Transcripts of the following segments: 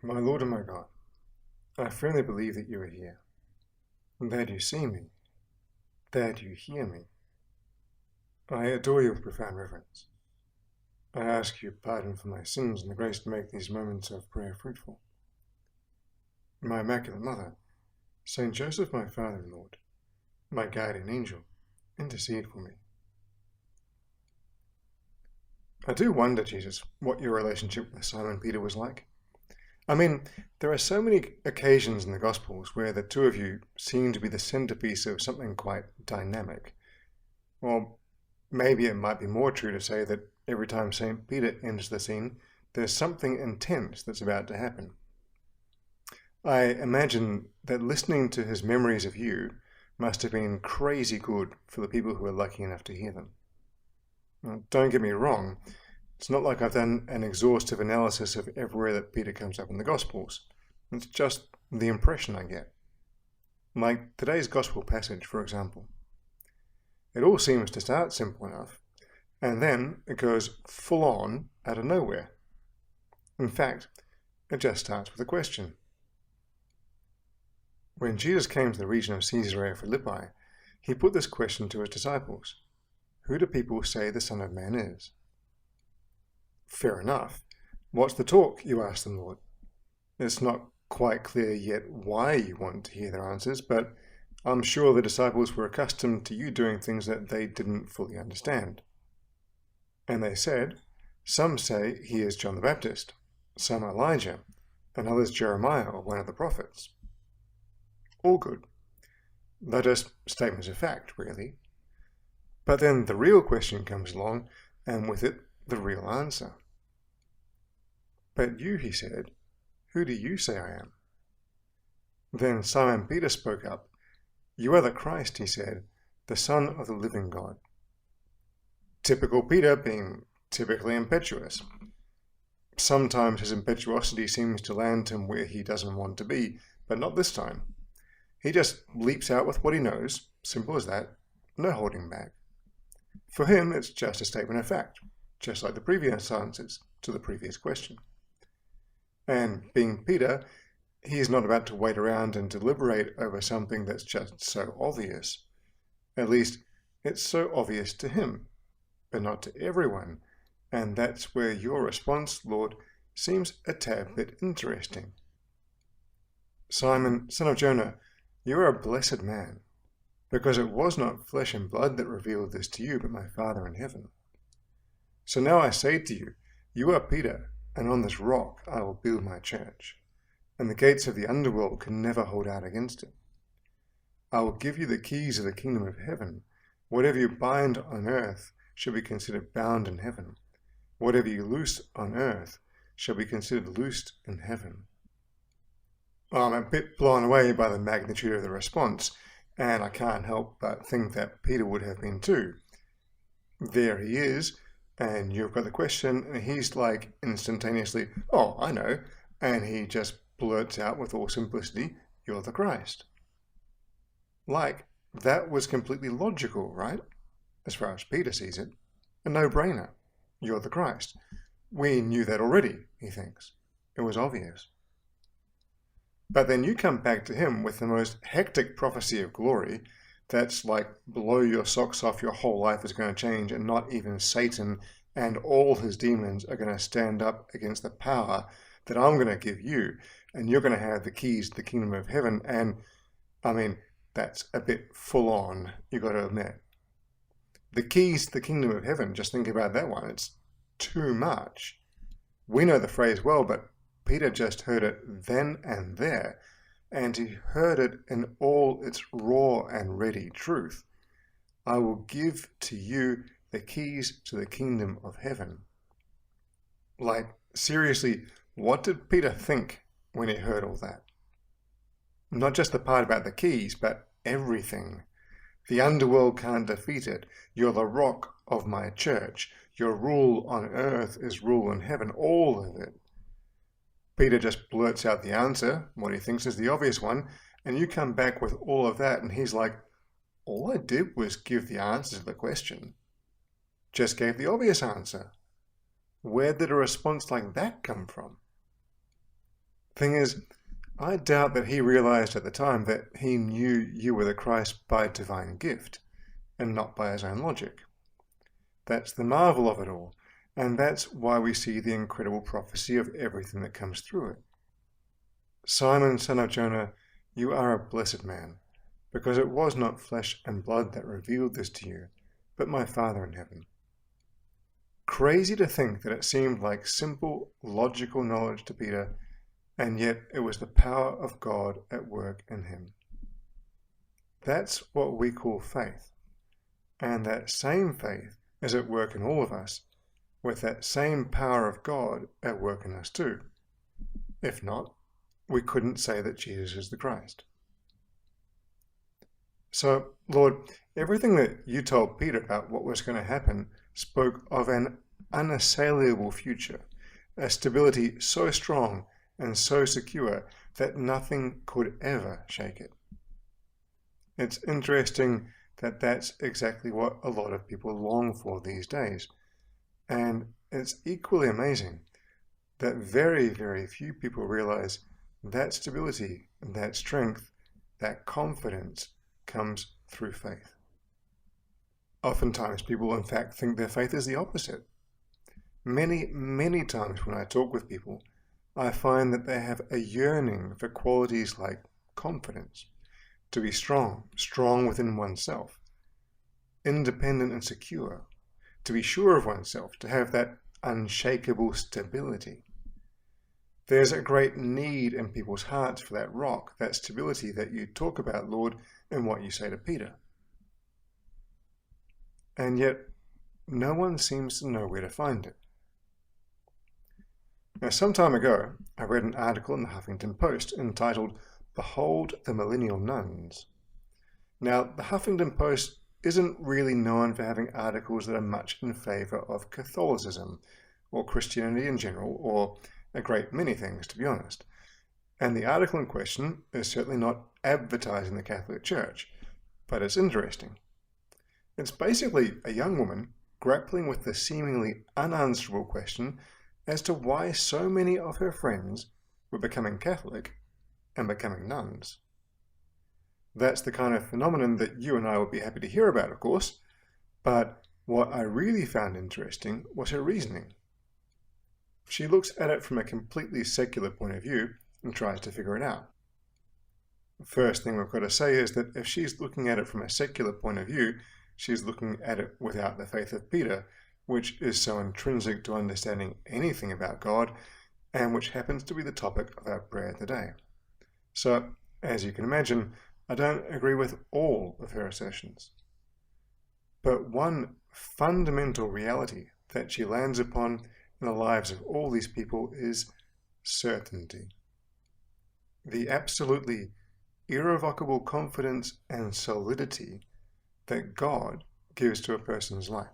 My Lord and my God, I firmly believe that you are here, that you see me, that you hear me. I adore you with profound reverence. I ask you pardon for my sins and the grace to make these moments of prayer fruitful. My Immaculate Mother, Saint Joseph, my Father and Lord, my guardian angel, intercede for me. I do wonder, Jesus, what your relationship with Simon Peter was like. I mean, there are so many occasions in the Gospels where the two of you seem to be the centerpiece of something quite dynamic. Well, maybe it might be more true to say that every time St. Peter enters the scene, there's something intense that's about to happen. I imagine that listening to his memories of you must have been crazy good for the people who were lucky enough to hear them. Now, don't get me wrong, it's not like I've done an exhaustive analysis of everywhere that Peter comes up in the Gospels. It's just the impression I get. Like today's Gospel passage, for example. It all seems to start simple enough, and then it goes full on out of nowhere. In fact, it just starts with a question. When Jesus came to the region of Caesarea Philippi, he put this question to his disciples. Who do people say the Son of Man is? Fair enough. What's the talk, you ask them, Lord? It's not quite clear yet why you want to hear their answers, but I'm sure the disciples were accustomed to you doing things that they didn't fully understand. And they said, some say he is John the Baptist, some Elijah, and others Jeremiah or one of the prophets. All good. They're just statements of fact, really. But then the real question comes along, and with it, the real answer. But you, he said, who do you say I am? Then Simon Peter spoke up. You are the Christ, he said, the Son of the living God. Typical Peter being typically impetuous. Sometimes his impetuosity seems to land him where he doesn't want to be, but not this time. He just leaps out with what he knows, simple as that, no holding back. For him, it's just a statement of fact, just like the previous answers to the previous question. And being Peter, he is not about to wait around and deliberate over something that's just so obvious. At least, it's so obvious to him, but not to everyone. And that's where your response, Lord, seems a tad bit interesting. Simon, son of Jonah, you are a blessed man, because it was not flesh and blood that revealed this to you, but my Father in heaven. So now I say to you, you are Peter, and on this rock I will build my church, and the gates of the underworld can never hold out against it. I will give you the keys of the kingdom of heaven. Whatever you bind on earth shall be considered bound in heaven. Whatever you loose on earth shall be considered loosed in heaven. I'm a bit blown away by the magnitude of the response, and I can't help but think that Peter would have been too. There he is, and you've got the question, and he's like instantaneously, oh, I know, and he just blurts out with all simplicity, you're the Christ. Like, that was completely logical, right? As far as Peter sees it. A no-brainer. You're the Christ. We knew that already, he thinks. It was obvious. But then you come back to him with the most hectic prophecy of glory that's like blow your socks off, your whole life is going to change, and not even Satan and all his demons are going to stand up against the power that I'm going to give you, and you're going to have the keys to the kingdom of heaven. And I mean, that's a bit full on, you got to admit. The keys to the kingdom of heaven, just think about that one. It's too much. We know the phrase well, but Peter just heard it then and there, and he heard it in all its raw and ready truth. I will give to you the keys to the kingdom of heaven. Like, seriously, what did Peter think when he heard all that? Not just the part about the keys, but everything. The underworld can't defeat it. You're the rock of my church. Your rule on earth is rule in heaven. All of it. Peter just blurts out the answer, what he thinks is the obvious one, and you come back with all of that, and he's like, all I did was give the answer to the question. Just gave the obvious answer. Where did a response like that come from? Thing is, I doubt that he realized at the time that he knew you were the Christ by divine gift, and not by his own logic. That's the marvel of it all, and that's why we see the incredible prophecy of everything that comes through it. Simon, son of Jonah, you are a blessed man, because it was not flesh and blood that revealed this to you, but my Father in heaven. Crazy to think that it seemed like simple, logical knowledge to Peter, and yet it was the power of God at work in him. That's what we call faith, and that same faith is at work in all of us, with that same power of God at work in us too. If not, we couldn't say that Jesus is the Christ. So, Lord, everything that you told Peter about what was going to happen spoke of an unassailable future, a stability so strong and so secure that nothing could ever shake it. It's interesting that that's exactly what a lot of people long for these days. And it's equally amazing that very, very few people realize that stability, that strength, that confidence comes through faith. Oftentimes people, in fact, think their faith is the opposite. Many, many times when I talk with people, I find that they have a yearning for qualities like confidence, to be strong within oneself, independent and secure, to be sure of oneself, to have that unshakable stability. There's a great need in people's hearts for that rock, that stability that you talk about, Lord, in what you say to Peter. And yet, no one seems to know where to find it. Now, some time ago, I read an article in the Huffington Post entitled, "Behold the Millennial Nuns." Now, the Huffington Post isn't really known for having articles that are much in favor of Catholicism, or Christianity in general, or a great many things, to be honest. And the article in question is certainly not advertising the Catholic Church, but it's interesting. It's basically a young woman grappling with the seemingly unanswerable question as to why so many of her friends were becoming Catholic and becoming nuns. That's the kind of phenomenon that you and I would be happy to hear about, of course, but what I really found interesting was her reasoning. She looks at it from a completely secular point of view and tries to figure it out. The first thing we've got to say is that if she's looking at it from a secular point of view, she's looking at it without the faith of Peter, which is so intrinsic to understanding anything about God, and which happens to be the topic of our prayer today. So, as you can imagine, I don't agree with all of her assertions. But one fundamental reality that she lands upon in the lives of all these people is certainty. The absolutely irrevocable confidence and solidity that God gives to a person's life.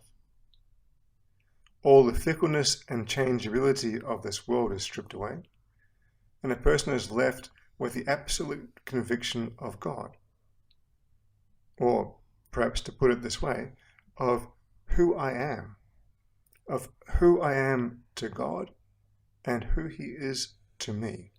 All the fickleness and changeability of this world is stripped away, and a person is left with the absolute conviction of God. Or, perhaps to put it this way, of who I am to God and who He is to me.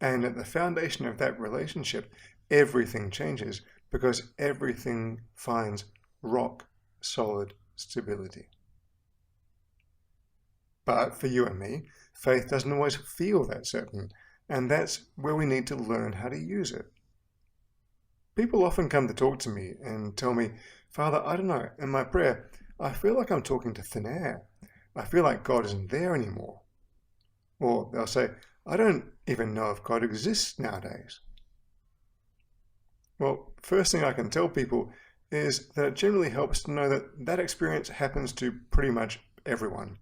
And at the foundation of that relationship, everything changes because everything finds rock solid stability. But for you and me, faith doesn't always feel that certain, and that's where we need to learn how to use it. People often come to talk to me and tell me, "Father, I don't know, in my prayer, I feel like I'm talking to thin air. I feel like God isn't there anymore." Or they'll say, "I don't even know if God exists nowadays." Well, first thing I can tell people is that it generally helps to know that that experience happens to pretty much everyone.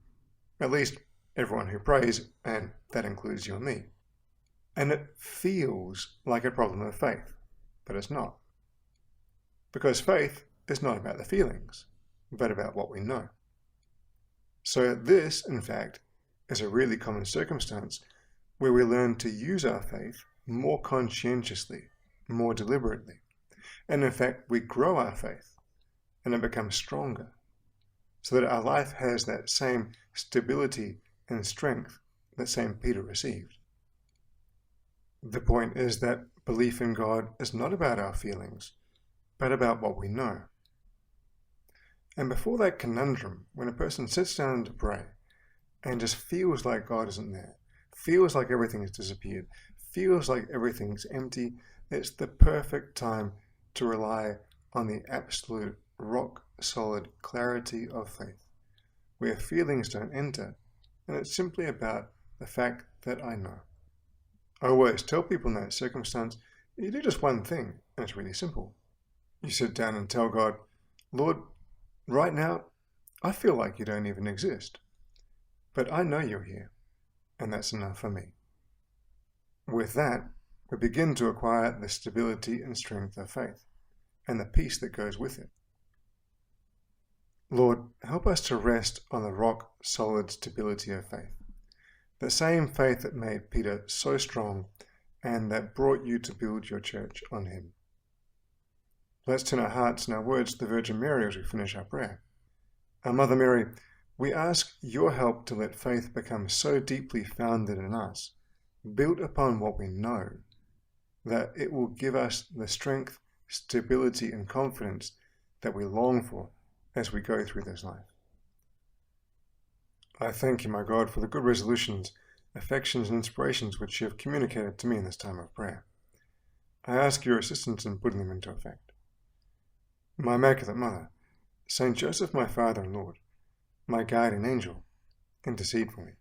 At least everyone who prays, and that includes you and me. And it feels like a problem of faith, but it's not. Because faith is not about the feelings, but about what we know. So this, in fact, is a really common circumstance where we learn to use our faith more conscientiously, more deliberately. And in fact, we grow our faith, and it becomes stronger, so that our life has that same stability and strength that St. Peter received. The point is that belief in God is not about our feelings, but about what we know. And before that conundrum, when a person sits down to pray and just feels like God isn't there, feels like everything has disappeared, feels like everything's empty, it's the perfect time to rely on the absolute rock-solid clarity of faith, where feelings don't enter, and it's simply about the fact that I know. I always tell people in that circumstance, you do just one thing, and it's really simple. You sit down and tell God, Lord, right now, I feel like you don't even exist, but I know you're here, and that's enough for me. With that, we begin to acquire the stability and strength of faith, and the peace that goes with it. Lord, help us to rest on the rock-solid stability of faith, the same faith that made Peter so strong and that brought you to build your church on him. Let's turn our hearts and our words to the Virgin Mary as we finish our prayer. Our Mother Mary, we ask your help to let faith become so deeply founded in us, built upon what we know, that it will give us the strength, stability, and confidence that we long for as we go through this life. I thank you, my God, for the good resolutions, affections, and inspirations which you have communicated to me in this time of prayer. I ask your assistance in putting them into effect. My Immaculate Mother, Saint Joseph, my Father and Lord, my guardian angel, intercede for me.